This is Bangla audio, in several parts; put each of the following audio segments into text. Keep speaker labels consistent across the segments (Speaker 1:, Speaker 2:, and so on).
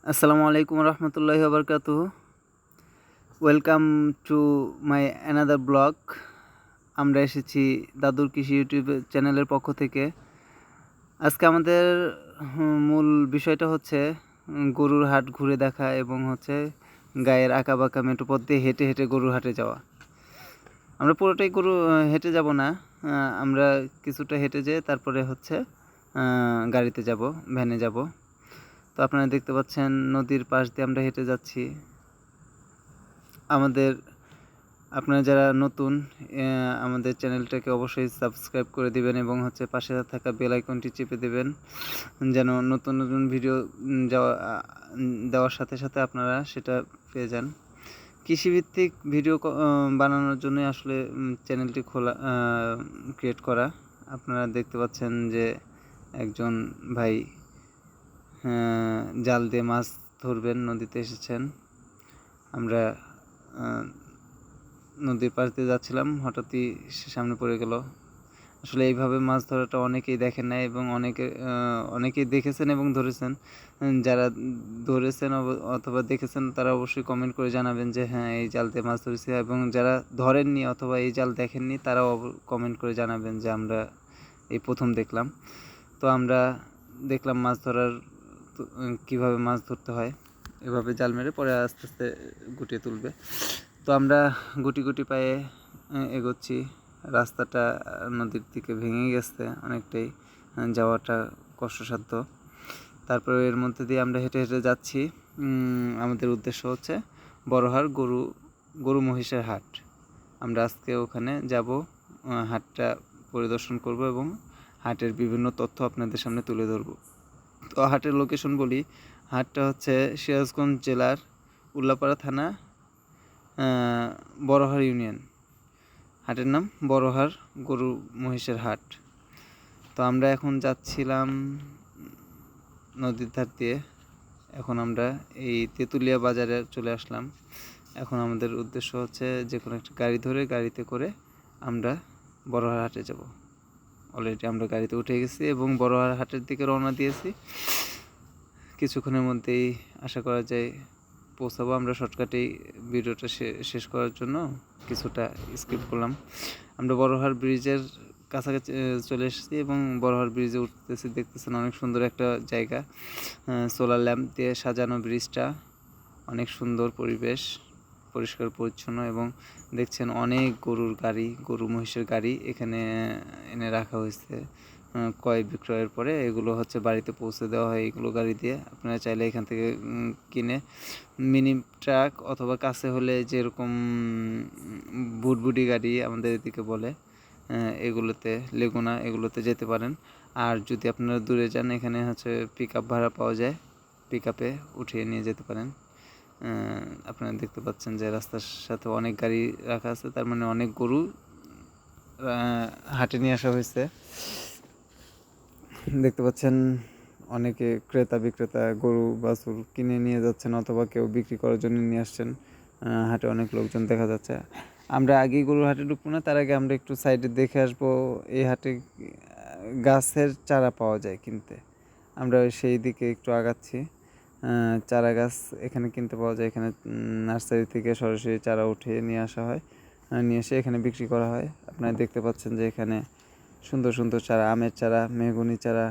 Speaker 1: Assalamu alaikum warahmatullahi wabarakatuh. Welcome to my another blog. আমরা এসেছি দাদুর কৃষি ইউটিউব চ্যানেলের পক্ষ থেকে। আজকে আমাদের মূল বিষয়টা হচ্ছে গরুর হাট ঘুরে দেখা এবং হচ্ছে গায়ের আঁকাবাঁকা মেঠো পথ দিয়ে হেঁটে হেঁটে গরুর হাটে যাওয়া। আমরা পুরোটাই হেঁটে যাব না, আমরা কিছুটা হেঁটে যেয়ে তারপরে হচ্ছে গাড়িতে যাব, ভ্যানে যাব। তো আপনারা দেখতে পাচ্ছেন নদীর পাশ দিয়ে আমরা হেঁটে যাচ্ছি। আপনারা যারা নতুন, আমাদের চ্যানেলটাকে অবশ্যই সাবস্ক্রাইব করে দিবেন এবং হচ্ছে পাশে থাকা বেল আইকনটি চেপে দেবেন, যেন নতুন নতুন ভিডিও দেওয়ার সাথে সাথে আপনারা সেটা পেয়ে যান। কৃষিভিত্তিক ভিডিও বানানোর জন্যই আসলে চ্যানেলটি ক্রিয়েট করা। আপনারা দেখতে পাচ্ছেন যে একজন ভাই জাল দিয়ে মাছ ধরবেন, নদীতে এসেছেন। আমরা নদীর পাশ দিয়ে যাচ্ছিলাম, হঠাৎই সে সামনে পড়ে গেল। আসলে এইভাবে মাছ ধরাটা অনেকেই দেখেন না এবং অনেকেই দেখেছেন এবং ধরেছেন। যারা ধরেছেন অথবা দেখেছেন তারা অবশ্যই কমেন্ট করে জানাবেন যে হ্যাঁ, এই জাল দিয়ে মাছ ধরেছি, এবং যারা ধরেননি অথবা এই জাল দেখেননি তারাও কমেন্ট করে জানাবেন যে আমরা এই প্রথম দেখলাম। তো আমরা দেখলাম মাছ ধরার কীভাবে মাছ ধরতে হয়, এভাবে জাল মেরে পরে আস্তে আস্তে গুটিয়ে তুলবে। তো আমরা গুটি গুটি পায়ে এগোচ্ছি। রাস্তাটা নদীর দিকে ভেঙে গেছে অনেকটাই, যাওয়াটা কষ্টসাধ্য। তারপরে এর মধ্যে দিয়ে আমরা হেঁটে হেঁটে যাচ্ছি। আমাদের উদ্দেশ্য হচ্ছে বড়হার গরু মহিষের হাট। আমরা আজকে ওখানে যাব, হাটটা পরিদর্শন করব এবং হাটের বিভিন্ন তথ্য আপনাদের সামনে তুলে ধরব। তো হাটের লোকেশন বলি, হাটটা হচ্ছে সিরাজগঞ্জ জেলার উল্লাপাড়া থানা, বড়হার ইউনিয়ন। হাটের নাম বড়হার গরু মহিষের হাট। তো আমরা এখন যাচ্ছিলাম নদীর ধার দিয়ে। এখন আমরা এই তেঁতুলিয়া বাজারে চলে আসলাম। এখন আমাদের উদ্দেশ্য হচ্ছে যে কোনো একটা গাড়ি ধরে, গাড়িতে করে আমরা বড়হার হাটে যাব। অলরেডি আমরা গাড়িতে উঠে গেছি এবং বড়হার হাটের দিকে রওনা দিয়েছি। কিছুক্ষণের মধ্যেই আশা করা যায় পৌঁছাবো। আমরা শর্টকাটেই ভিডিওটা শেষ করার জন্য কিছুটা স্কিপ করলাম। আমরা বড়হার ব্রিজের কাছাকাছি চলে এসেছি এবং বড়হার ব্রিজে উঠতেছি। দেখতেছেন অনেক সুন্দর একটা জায়গা, সোলার ল্যাম্প দিয়ে সাজানো ব্রিজটা, অনেক সুন্দর পরিবেশ, পরিষ্কার পরিচ্ছন্ন। এবং দেখছেন অনেক গরু মহিষের গাড়ি এখানে এনে রাখা হয়েছে। ক্রয় বিক্রয়ের পরে এগুলো হচ্ছে বাড়িতে পৌঁছে দেওয়া হয় এইগুলো গাড়ি দিয়ে। আপনারা চাইলে এখান থেকে কিনে মিনি ট্রাক অথবা কাছে হলে যেরকম বুটবুটি গাড়ি আমাদের এদিকে বলে, এগুলোতে লেগুনা, এগুলোতে যেতে পারেন। আর যদি আপনারা দূরে যান, এখানে হচ্ছে পিক আপ ভাড়া পাওয়া যায়, পিক আপে উঠিয়ে নিয়ে যেতে পারেন। আপনারা দেখতে পাচ্ছেন যে রাস্তার সাথে অনেক গাড়ি রাখা আছে, তার মানে অনেক গরু হাটে নিয়ে আসা হয়েছে। দেখতে পাচ্ছেন অনেকে ক্রেতা বিক্রেতা গরু বাছুর কিনে নিয়ে যাচ্ছেন অথবা কেউ বিক্রি করার জন্য নিয়ে আসছেন। হাটে অনেক লোকজন দেখা যাচ্ছে। আমরা আগেই গরুর হাটে ঢুকবো না, তার আগে আমরা একটু সাইডে দেখে আসবো এই হাটে গাছের চারা পাওয়া যায় কিনতে। আমরা সেই দিকে একটু আগাচ্ছি। চারা গাছ এখানে কিনতে পাওয়া যায়। এখানে নার্সারি থেকে সরাসরি চারা উঠিয়ে নিয়ে আসা হয়, নিয়ে এসে এখানে বিক্রি করা হয়। আপনারা দেখতে পাচ্ছেন যে এখানে সুন্দর সুন্দর চারা, আমের চারা, মেহগনি চারা,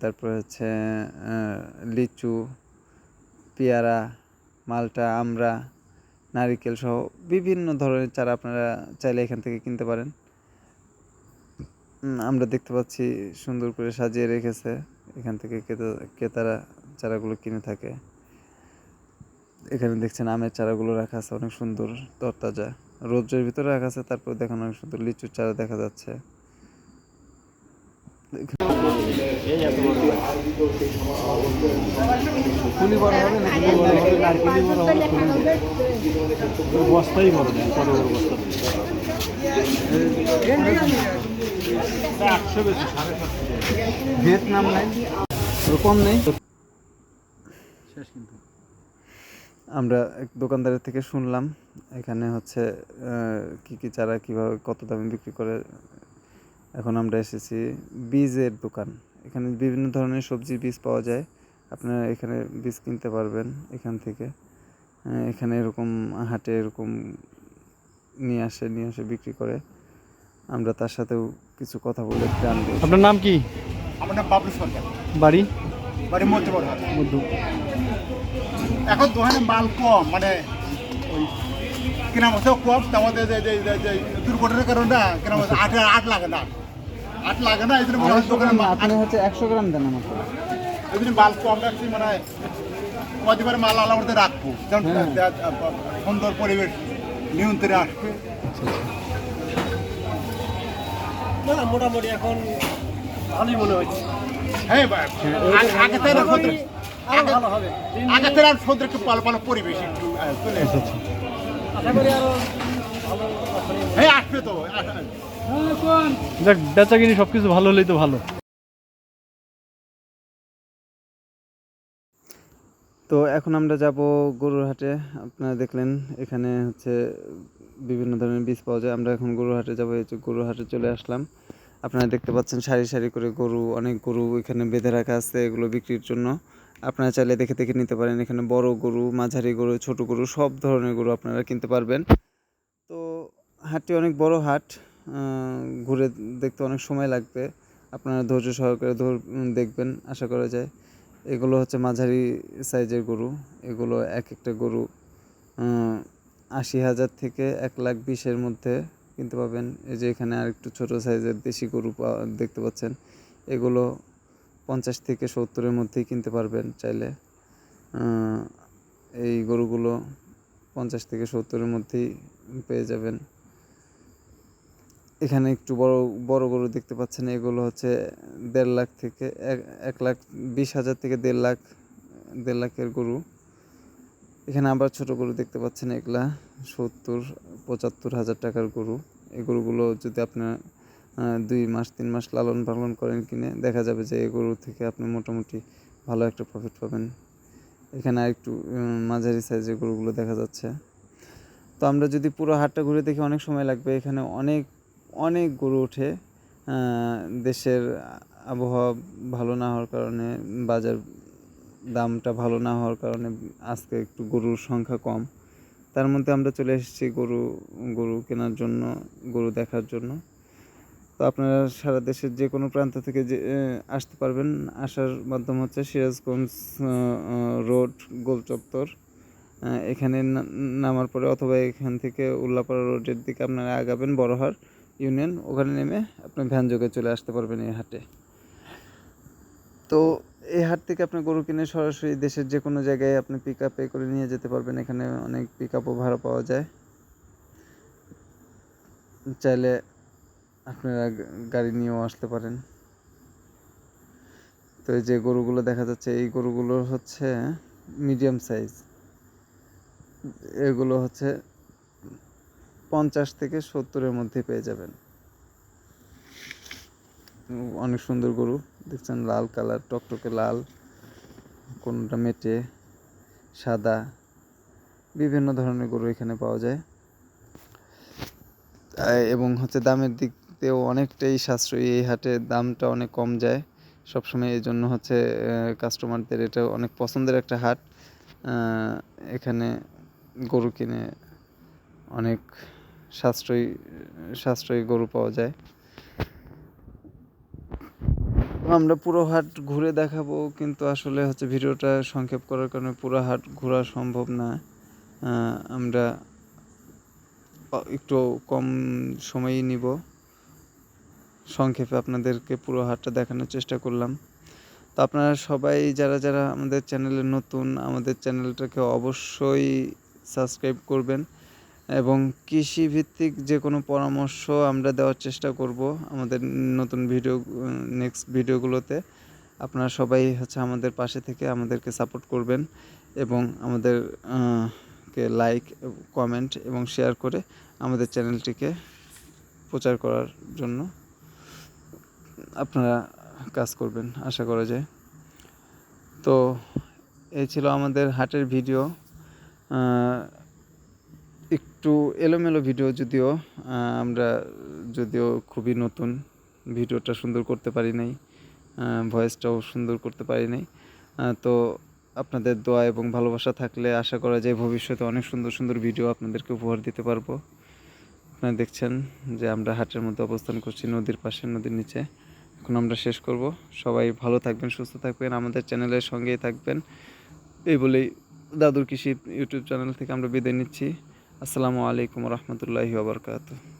Speaker 1: তারপরে হচ্ছে লিচু, পেয়ারা, মালটা, আমড়া, নারিকেল সহ বিভিন্ন ধরনের চারা আপনারা চাইলে এখান থেকে কিনতে পারেন। আমরা দেখতে পাচ্ছি সুন্দর করে সাজিয়ে রেখেছে, এখান থেকে ক্রেতারা চারাগুলো কিনে থাকে। এখানে দেখছেন আমের চারাগুলো রাখা আছে অনেক সুন্দর, তরতাজা, রোদ্রের ভিতরে রাখা আছে। তারপর দেখেন অনেক সুন্দর লিচুর চারা দেখা যাচ্ছে। ভিয়েতনাম নাই, কম নেই। আমরা এক দোকানদারের থেকে শুনলাম এখানে হচ্ছে কী কী চারা কীভাবে কত দামে বিক্রি করে। এখন আমরা এসেছি বীজের দোকান। এখানে বিভিন্ন ধরনের সবজির বীজ পাওয়া যায়, আপনারা এখানে বীজ কিনতে পারবেন এখান থেকে। এখানে এরকম হাটে এরকম নিয়ে আসে বিক্রি করে। আমরা তার সাথেও কিছু কথা বলে জানবো।
Speaker 2: আপনার নাম কি?
Speaker 3: আমার নাম বাবলু সরকার,
Speaker 2: বাড়ি?
Speaker 3: বাড়ি মধ্যে বড়
Speaker 2: মধ্য।
Speaker 3: এখন দোকানে মাল কম, মানে ওই কেনা মশাও কম। আমাদের যে দুর্ঘটনার কারণে না কেনা মশা আট লাগে না, এই জন্য মনে হয় দোকানে
Speaker 1: আপনি হচ্ছে 100 গ্রাম দেন আমাকে।
Speaker 3: এই জন্য মাল কম রাখছি, মানে কদিবারে মাল আলাদা মধ্যে রাখবো, যেমন সুন্দর পরিবেশ নিয়ন্ত্রণে আসবে।
Speaker 4: না মোটামুটি এখন ভালোই মনে হচ্ছে।
Speaker 3: হ্যাঁ আগে থেকে
Speaker 4: আরো ভালো হবে,
Speaker 3: আগে থেকে আর সুন্দর একটু ভালো ভালো পরিবেশ একটু চলে এসেছে।
Speaker 4: আশা করি আরো ভালো
Speaker 3: হ্যাঁ আসবে তো।
Speaker 2: যাক, বেচা কিনি সব কিছু ভালো হলেই তো ভালো।
Speaker 1: তো এখন আমরা যাব গরুর হাটে। আপনারা দেখলেন এখানে হচ্ছে বিভিন্ন ধরনের বীজ পাওয়া যায়। আমরা এখন গরুর হাটে যাবো। এই যে গরুর হাটে চলে আসলাম। আপনারা দেখতে পাচ্ছেন সারি সারি করে গরু, অনেক গরু এখানে বেঁধে রাখা আছে এগুলো বিক্রির জন্য। আপনারা চাইলে দেখে দেখে নিতে পারেন। এখানে বড় গরু, মাঝারি গরু, ছোট গরু, সব ধরনের গরু আপনারা কিনতে পারবেন। তো হাটটি অনেক বড় হাট, ঘুরে দেখতে অনেক সময় লাগবে। আপনারা ধৈর্য সহকারে দেখবেন, আশা করা যায়। এগুলো হচ্ছে মাঝারি সাইজের গরু। এগুলো এক একটা গরু 80,000 থেকে 1,20,000 মধ্যে কিনতে পাবেন। এই যে এখানে আরেকটু ছোট সাইজের দেশি গরু দেখতে পাচ্ছেন। এগুলো 50 থেকে 70-এর মধ্যেই কিনতে পারবেন চাইলে। এই গরুগুলো 50 থেকে 70-এর মধ্যেই পেয়ে যাবেন। এখানে একটু বড় বড় গরু দেখতে পাচ্ছেন। এগুলো হচ্ছে 1.5 লাখ থেকে 1,20,000 থেকে 1.5 লাখের গরু। এখানে আবার ছোট গরু দেখতে পাচ্ছেন, এগুলা 70-75 হাজার টাকার গরু। এই গরুগুলো যদি আপনার 2 মাস 3 মাস লালন পালন করেন কিনে, দেখা যাবে যে এই গরু থেকে আপনি মোটামুটি ভালো একটা প্রফিট পাবেন। এখানে আরেকটু মাঝারি সাইজের গরুগুলো দেখা যাচ্ছে। তো আমরা যদি পুরো হাটটা ঘুরে দেখি অনেক সময় লাগবে। এখানে অনেক গরু ওঠে। দেশের আবহাওয়া ভালো না হওয়ার কারণে, বাজার দামটা ভালো না হওয়ার কারণে আজকে একটু গরুর সংখ্যা কম। তার মধ্যে আমরা চলে এসেছি গরু কেনার জন্য, গরু দেখার জন্য। তো আপনারা সারা দেশের যে কোনো প্রান্ত থেকে আসতে পারবেন। আসার মাধ্যম হচ্ছে সিরাজগঞ্জ রোড, গোল চত্বর। এখানে নামার পরে অথবা এখান থেকে উল্লাপাড়া রোডের দিকে আপনারা আগাবেন, বড়হার ইউনিয়ন, ওখানে নেমে আপনি ভ্যানযোগে চলে আসতে পারবেন এই হাটে। তো এই হাট থেকে আপনি গরু কিনে সরাসরি দেশের যে কোনো জায়গায় আপনি পিক আপে করে নিয়ে যেতে পারবেন। এখানে অনেক পিক আপও ভাড়া পাওয়া যায়, চাইলে আপনারা গাড়ি নিয়েও আসতে পারেন। তো এই যে গরুগুলো দেখা যাচ্ছে, এই গরুগুলো হচ্ছে মিডিয়াম সাইজ। এগুলো হচ্ছে 50 থেকে 70-এর মধ্যে পেয়ে যাবেন। অনেক সুন্দর গরু দেখছেন, লাল কালার, টকটকে লাল, কোনটা মেটে সাদা, বিভিন্ন ধরনের গরু এখানে পাওয়া যায়। এবং হচ্ছে দামের দিক দিয়েও অনেকটাই সাশ্রয়ী। এই হাটে দামটা অনেক কম যায় সবসময়। এই জন্য হচ্ছে কাস্টমারদের এটা অনেক পছন্দের একটা হাট। এখানে গরু কিনে অনেক সাশ্রয়ী গরু পাওয়া যায়। আমরা পুরো হাট ঘুরে দেখাবো, কিন্তু আসলে হচ্ছে ভিডিওটা সংক্ষেপ করার কারণে পুরো হাট ঘোরা সম্ভব না। আমরা একটু কম সময়ই নিব, সংক্ষেপে আপনাদেরকে পুরো হাটটা দেখানোর চেষ্টা করলাম। তো আপনারা সবাই যারা আমাদের চ্যানেলে নতুন, আমাদের চ্যানেলটাকে অবশ্যই সাবস্ক্রাইব করবেন এবং কৃষিভিত্তিক যে কোনো পরামর্শ আমরা দেওয়ার চেষ্টা করব আমাদের নতুন নেক্সট ভিডিওগুলোতে। আপনারা সবাই হচ্ছে আমাদের পাশে থেকে আমাদেরকে সাপোর্ট করবেন এবং আমাদের কে লাইক, কমেন্ট এবং শেয়ার করে আমাদের চ্যানেলটিকে প্রচার করার জন্য আপনারা কাজ করবেন, আশা করা যায়। তো এই ছিল আমাদের হাটের ভিডিও। একটু এলোমেলো ভিডিও, আমরা খুবই নতুন, ভিডিওটা সুন্দর করতে পারি নাই, ভয়েসটাও সুন্দর করতে পারি নাই। তো আপনাদের দোয়া এবং ভালোবাসা থাকলে আশা করা যায় ভবিষ্যতে অনেক সুন্দর সুন্দর ভিডিও আপনাদেরকে উপহার দিতে পারবো। আপনারা দেখছেন যে আমরা হাটের মধ্যে অবস্থান করছি, নদীর পাশে, নদীর নিচে। এখন আমরা শেষ করব। সবাই ভালো থাকবেন, সুস্থ থাকবেন, আমাদের চ্যানেলের সঙ্গেই থাকবেন। এই বলেই দাদুর কৃষি ইউটিউব চ্যানেল থেকে আমরা বিদায় নিচ্ছি। আসসালামু আলাইকুম রহমতুল্লাহি ওয়া বারাকাতুহু।